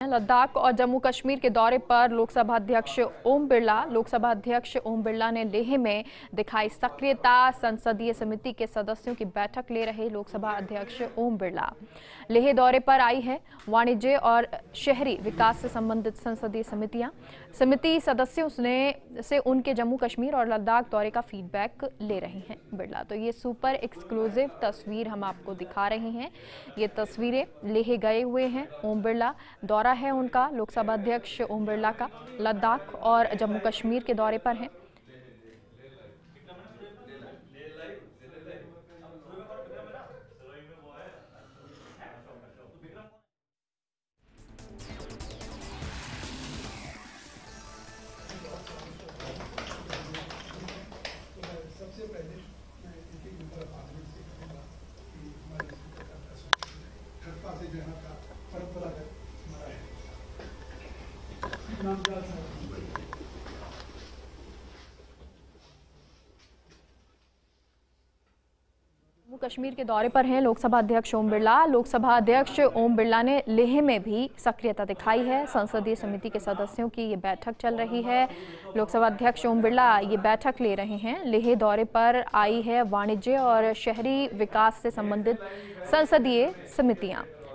लद्दाख और जम्मू कश्मीर के दौरे पर लोकसभा अध्यक्ष ओम बिरला ने लेह में दिखाई सक्रियता। संसदीय समिति के सदस्यों की बैठक ले रहे लोकसभा अध्यक्ष ओम बिरला लेह दौरे पर आई है। वाणिज्य और शहरी विकास से संबंधित संसदीय समिति सदस्यों से उनके जम्मू कश्मीर और लद्दाख दौरे का फीडबैक ले रहे हैं बिरला। तो ये सुपर एक्सक्लूसिव तस्वीर हम आपको दिखा रहे हैं। ये तस्वीरें लेह गए हुए हैं ओम बिरला। दौरा है उनका, लोकसभा अध्यक्ष ओम बिरला का लद्दाख और जम्मू कश्मीर के दौरे पर हैं। सबसे पहले मैं इनके ऊपर आदमी से कहूँगा कि हमारे खड़पा से जो यहाँ का परंपरागत हमारा है जम्मू कश्मीर के दौरे पर हैं लोकसभा अध्यक्ष ओम बिरला। लोकसभा अध्यक्ष ओम बिरला ने लेह में भी सक्रियता दिखाई है। संसदीय समिति के सदस्यों की ये बैठक चल रही है। लोकसभा अध्यक्ष ओम बिरला ये बैठक ले रहे हैं। लेह दौरे पर आई है वाणिज्य और शहरी विकास से संबंधित संसदीय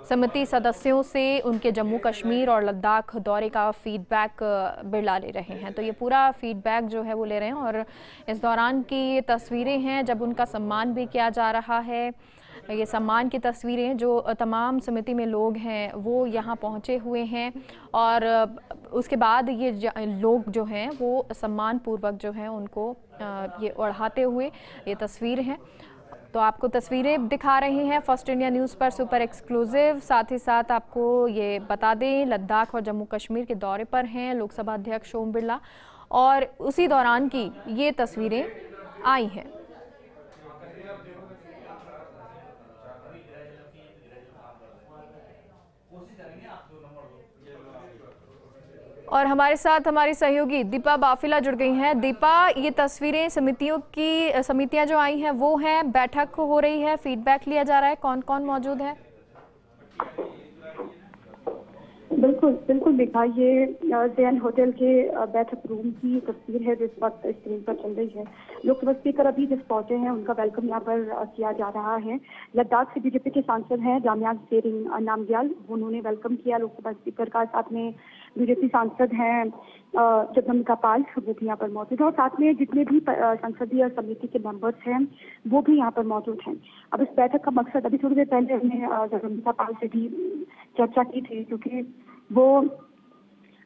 समिति सदस्यों से उनके जम्मू कश्मीर और लद्दाख दौरे का फीडबैक बिरला ले रहे हैं। तो ये पूरा फीडबैक जो है वो ले रहे हैं और इस दौरान की ये तस्वीरें हैं जब उनका सम्मान भी किया जा रहा है। ये सम्मान की तस्वीरें जो तमाम समिति में लोग हैं वो यहाँ पहुँचे हुए हैं और उसके बाद ये लोग जो हैं वो सम्मान पूर्वक जो है उनको ये ओढ़ाते हुए ये तस्वीर हैं। तो आपको तस्वीरें दिखा रहे हैं फर्स्ट इंडिया न्यूज़ पर सुपर एक्सक्लूसिव। साथ ही साथ आपको ये बता दें लद्दाख और जम्मू कश्मीर के दौरे पर हैं लोकसभा अध्यक्ष ओम बिरला और उसी दौरान की ये तस्वीरें आई हैं। और हमारे साथ हमारी सहयोगी दीपा बाफिला जुड़ गई हैं। दीपा, ये तस्वीरें समितियां जो आई हैं वो हैं, बैठक हो रही है, फीडबैक लिया जा रहा है, कौन कौन मौजूद है? बिल्कुल देखा, ये जैन होटल के बैठक रूम की तस्वीर है जो इस वक्त स्क्रीन पर चल रही है। लोकसभा स्पीकर अभी जिस पहुंचे हैं उनका वेलकम यहाँ पर किया जा रहा है। लद्दाख से बीजेपी के सांसद हैं जामयांग सेरिंग नामग्याल, उन्होंने वेलकम किया लोकसभा स्पीकर का। साथ में बीजेपी सांसद हैं जगदम्बिका पाल, वो भी यहाँ पर मौजूद है और साथ में जितने भी संसदीय समिति के मेंबर्स हैं वो भी यहाँ पर मौजूद हैं। अब इस बैठक का मकसद, अभी थोड़ी देर पहले हमने जगदम्बिका पाल से भी चर्चा की थी क्योंकि वो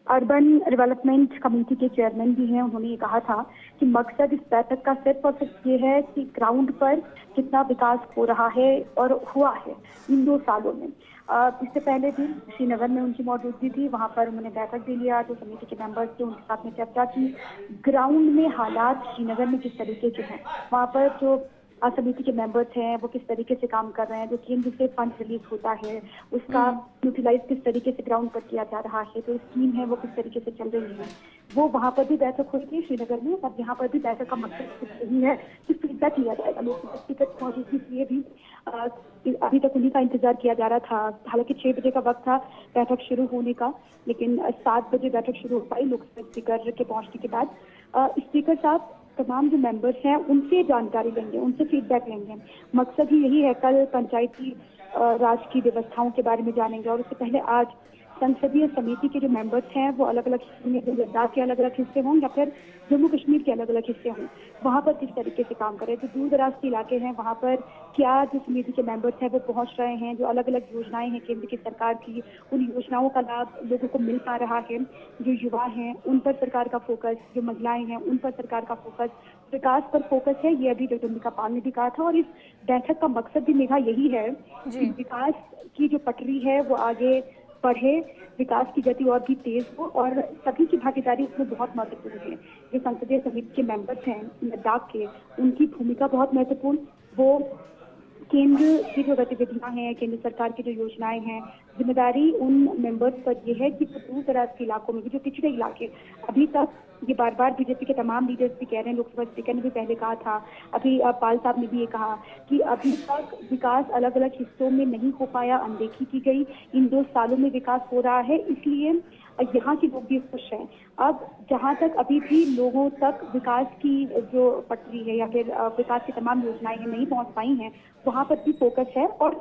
अर्बन डेवलपमेंट कमेटी के चेयरमैन भी हैं। उन्होंने ये कहा था कि मकसद इस बैठक का सिर्फ और सिर्फ ये है कि ग्राउंड पर कितना विकास हो रहा है और हुआ है इन 2 सालों में। इससे पहले भी श्रीनगर में उनकी मौजूदगी थी, वहां पर उन्होंने बैठक भी लिया, जो समिति के मेंबर्स थे उनके साथ में चर्चा की। ग्राउंड में हालात श्रीनगर में किस तरीके के हैं, वहां पर जो समिति के मेंबर्स हैं वो किस तरीके से काम कर रहे हैं, जो केंद्र से फंड रिलीज होता है उसका यूटिलाइज किस तरीके से ग्राउंड पर किया जा रहा है, जो स्कीम है वो किस तरीके से चल रही है। वो वहां पर भी बैठक हुई थी श्रीनगर में और यहाँ पर भी बैठक का मकसद यही है कि फीडबैक लिया जाएगा। लोकसभा स्पीकर की मौजूदगी इसलिए भी अभी तक उन्हीं का इंतजार किया जा रहा था। हालांकि 6 बजे का वक्त था बैठक शुरू होने का, लेकिन 7 बजे बैठक शुरू हो पाई लोकसभा स्पीकर के पहुंचने के बाद। स्पीकर साहब तमाम जो मेंबर्स हैं उनसे जानकारी लेंगे, उनसे फीडबैक लेंगे। मकसद ही यही है, कल पंचायती राज की व्यवस्थाओं के बारे में जानेंगे और उससे पहले आज संसदीय समिति के जो मेंबर्स हैं वो अलग अलग हिस्से में, लद्दाख के अलग अलग हिस्से हों या फिर जम्मू कश्मीर के अलग अलग हिस्से हों, वहाँ पर किस तरीके से काम करें। जो दूर दराज के इलाके हैं वहाँ पर क्या जो समिति के मेंबर्स हैं वो पहुँच रहे हैं, जो अलग अलग योजनाएं हैं केंद्र की सरकार की, उन योजनाओं का लाभ लोगों को मिल पा रहा है। जो युवा हैं उन पर सरकार का फोकस, जो महिलाएं हैं उन पर सरकार का फोकस, विकास पर फोकस है, ये अभी जगदम्बिका पाल ने भी कहा था। और इस बैठक का मकसद भी मेघा यही है कि विकास की जो पटरी है वो आगे बढ़े, विकास की गति और भी तेज हो और सभी की भागीदारी उसमें बहुत महत्वपूर्ण है। जो संसदीय समिति के मेंबर्स हैं लद्दाख के, उनकी भूमिका बहुत महत्वपूर्ण। वो केंद्र की जो गतिविधियां हैं, केंद्र सरकार की जो योजनाएं हैं, जिम्मेदारी उन मेंबर्स पर यह है कि दूर दराज के इलाकों में भी जो पिछड़े इलाके अभी तक ये बार बार बीजेपी के तमाम लीडर्स भी कह रहे हैं, लोकसभा स्पीकर ने भी पहले कहा था, अभी पाल साहब ने भी ये कहा कि अभी तक विकास अलग अलग हिस्सों में नहीं हो पाया, अनदेखी की गई। इन 2 सालों में विकास हो रहा है, इसलिए यहाँ के लोग भी खुश हैं। अब जहाँ तक अभी भी लोगों तक विकास की जो पटरी है या फिर विकास की तमाम योजनाएं हैं नहीं पहुंच पाई हैं, वहां पर भी फोकस है और